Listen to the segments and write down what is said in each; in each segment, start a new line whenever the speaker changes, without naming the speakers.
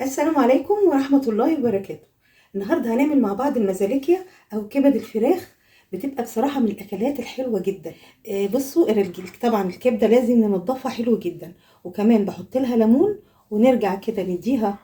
السلام عليكم ورحمة الله وبركاته. النهاردة هنعمل مع بعض المزاليكيا أو كبد الفراخ. بتبقى بصراحة من الأكلات الحلوة جدا. بصوا طبعا الكبدة لازم ننضفها حلو جدا، وكمان بحط لها ليمون، ونرجع كده نديها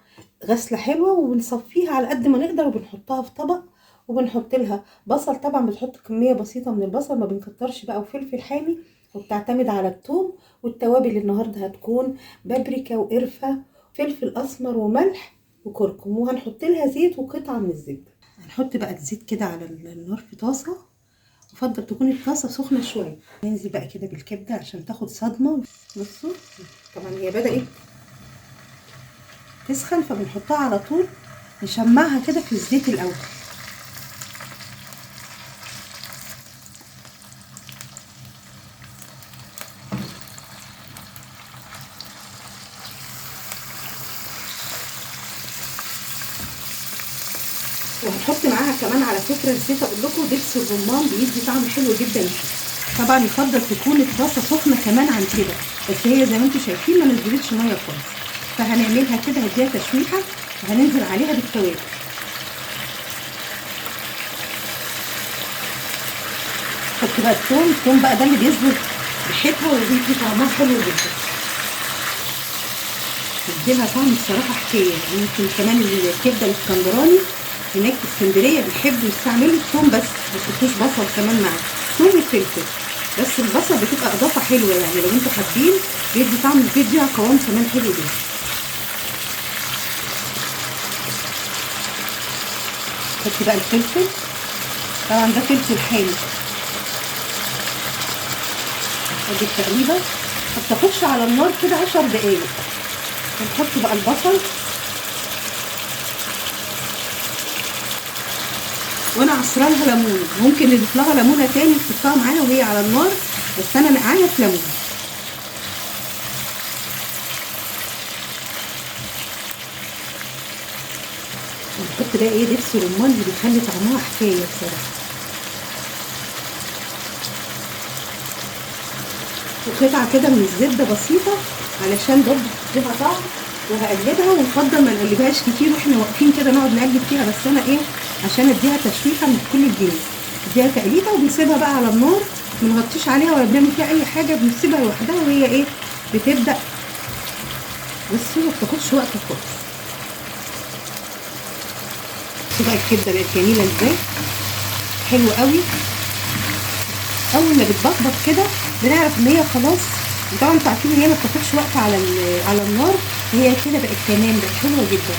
غسلة حلوة وبنصفيها على قد ما نقدر، وبنحطها في طبق، وبنحط لها بصل. طبعا بتحط كمية بسيطة من البصل، ما بنكترش بقى، وفلفل حامي، وبتعتمد على الثوم. والتوابل النهاردة هتكون بابريكا وقرفة، فلفل اسمر وملح وكركم، وهنحط لها زيت وقطعه من الزبده. هنحط بقى الزيت كده على النار في طاسه، يفضل تكون الطاسه سخنه شويه. ننزل بقى كده بالكبده عشان تاخد صدمه. بصوا طبعا هي بدات تسخن، فبنحطها على طول، نشمعها كده في الزيت الاول. وهنحط معاها كمان على فكره، نسيت اقول لكم، دبس الرمان بيدي طعم حلو جدا فيه. طبعا يفضل تكون الطاسه سخنه كمان عن كده، بس هي زي ما انتم شايفين ما نزلتش ميه خالص. فهنعملها كده، هديها تشويحه، وهننزل عليها بالتوابل. حط بقى الثوم بقى ده اللي بيظهر ريحتها وبيدي طعمها حلو جدا، بيديلها طعم بصراحه حكايه. ممكن كمان الكبده الاسكندراني هناك في اسكندريه بيحبوا يستعملوا الثوم، بس ما يحطوش بصل كمان معاه، ثوم وفلفل بس. البصل بتبقى اضافه حلوه، يعني لو انتوا حابين بيدي طعم، بيديها قوام كمان حلو جدا. حطي بقى الفلفل، طبعا ده فلفل حامي. ادي التقليبه، ما بتاخدش على النار كده 10 دقايق. هنحط بقى البصل، وانا عصرة لها ليمون، ممكن نضيف لها ليمونه تاني تحطها معانا وهي على النار، بس انا نقعاها في ليمون. ونحط بقى ايه دبس رمان اللي بيخلي طعمها حكايه بصراحه، وقطعه كده من الزبده بسيطه علشان برضه تديها طعم. وهقلبها، ونفضل ما نقلبهاش كتير واحنا واقفين كده نقعد نقلب فيها، بس انا ايه عشان اديها تشويحه من كل الجنب، اديها تقليبه وبنسيبها بقى على النار. ما نغطيش عليها ولا بنعمل فيها اي حاجه، بنسيبها لوحدها وهي ايه بتبدا. بصوا ما بتاخدش وقت خالص. بصوا بقى الكبده بقت جميله ازاي، حلوه قوي. اول ما بتبقبق كده بنعرف ان هي خلاص. طبعا انتوا عارفين ان هي ما بتاخدش وقت على النار، هي كده بقت تمام، بقت حلوه جدا.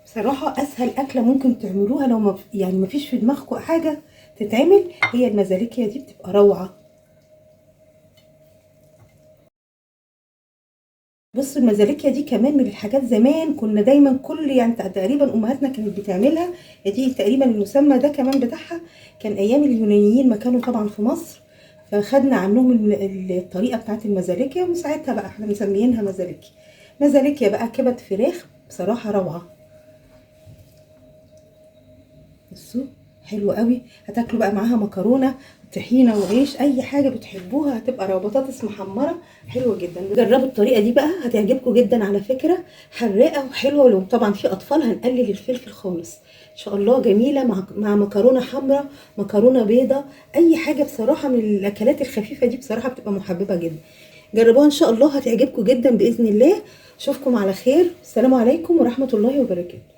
بصراحه اسهل اكله ممكن تعملوها، لو ما فيش في دماغكم حاجه تتعمل، هي المزاليكيا دي بتبقى روعه. بصوا المزاليكيا دي كمان من الحاجات زمان كنا دايما يعني تقريبا امهاتنا كانت بتعملها. دي تقريبا المسمى ده كمان بتاعها كان ايام اليونانيين ما كانوا طبعا في مصر، فخدنا عنهم الطريقه بتاعت المزاليكيا، ومن ساعتها بقى احنا مسميينها مزاليكيا. مزاليكيا بقى كبد فراخ بصراحه روعه. بصوا حلو قوي. هتاكلوا بقى معاها مكرونه، طحينه وعيش، اي حاجه بتحبوها، هتبقى بطاطس محمره حلوه جدا. جربوا الطريقه دي بقى، هتعجبكم جدا على فكره، حراقه وحلوه. ولو طبعا في اطفال هنقلل الفلفل خالص، ان شاء الله جميله مع مكرونه حمراء، مكرونه بيضه، اي حاجه بصراحه من الاكلات الخفيفه دي بصراحه بتبقى محببه جدا. جربوها ان شاء الله هتعجبكم جدا باذن الله. اشوفكم على خير، السلام عليكم ورحمه الله وبركاته.